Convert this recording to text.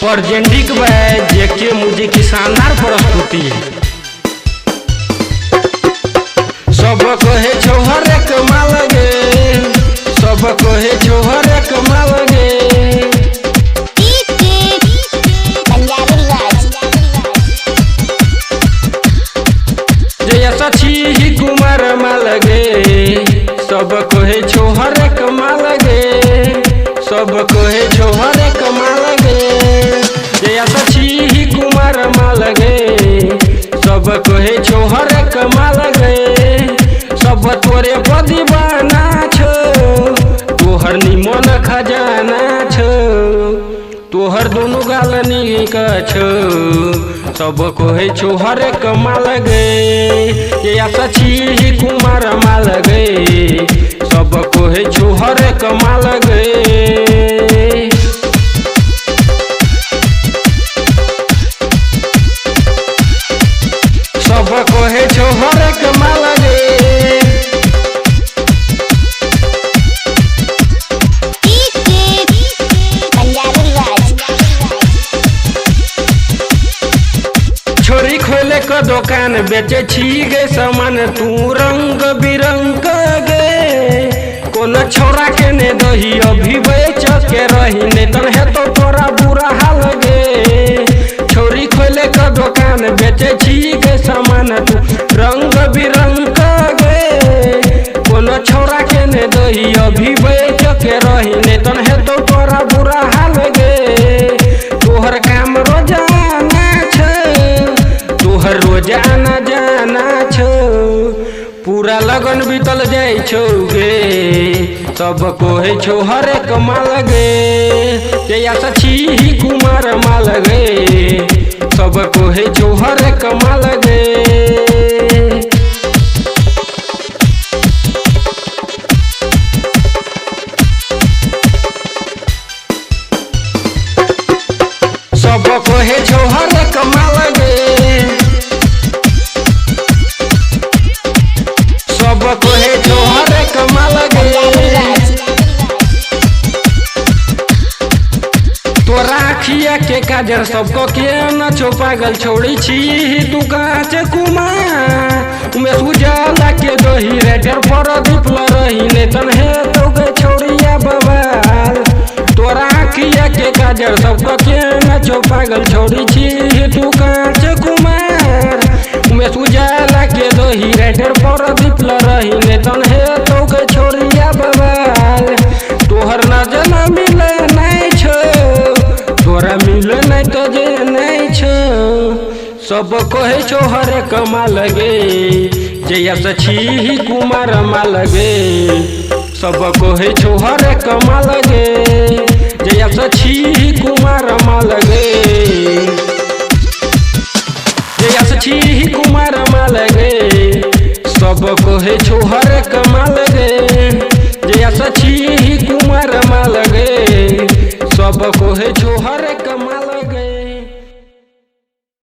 परजेंडिक जेके मुझे की शानदार प्रस्तुति सब कहे छोहर कमाल गे, सब कहे छोहर कमाल गे। जैसा छी कुमार माल गे, सब कहे छोहर कमाल गे, सब कहे छोहर कमाल गे। जैसा छी कुमार माल गे, सब कहे छोहर कमाल गे। सब तोरे दीवाना छो, तोहर निमन खजाना छो, तोहर दोनों गाल निक छो। सब कहे छोहर कमाल गे, या सची कुमार माल गे। सब कहे छोहर कमाल गे। सब कहे छोहर कमाल गे। छोरी खोले का दुकान बेचे छी गे सामान तू रंग बिरंग गे। कोन छोरा के ने दही अभी बेच के रही ने तन है तो तोरा बुरा हाल गे। छोरी खोले का दुकान बेचे छी गे सामान तू रंग बिरंग गे। कोन छोरा के ने दही अभी बेच के रही ने तन है तो तोरा बुरा हाल गे। तोहर काम रोजाना तोहर रोजाना जाना छो, पूरा लगन बीतल जाय छो गे। सब कहे छोहर कमाल गे, जया सची कुमार माल गे। सब कहे छोहर कमाल गे। सब कहे छोहर कमाल गे, सब कहे छोहर कमाल गे। तोरा अखिया के काजर सबको के न छो पागल छोड़ी छी तू काच कुमार में सुजाला के दही रेटर पर दीपल रही ने तन है तो गे छोड़िया बवाल। तोरा अखिया के काजर सबको के न छो पागल छोड़ी छी तू काच कुमार में सुजाला के दही रेटर पर दीपल रही ने तन है तो गे छोड़िया बवाल। तोहर नजर न मिले नहीं छो, तोरा मिले नहीं तो जे नहीं छो। सब कहे छोहर कमाल गे, जया सची कुमार माल गे। सब कहे छोहर कमाल गे, जया सची कुमार माल गे। जया सची कुमार माल गे। सब कहे छोहर